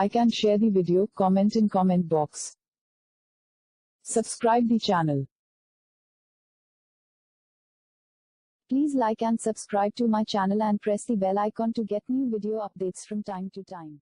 like and share the video, comment in comment box. Subscribe the channel. Please like and subscribe to my channel and press the bell icon to get new video updates from time to time.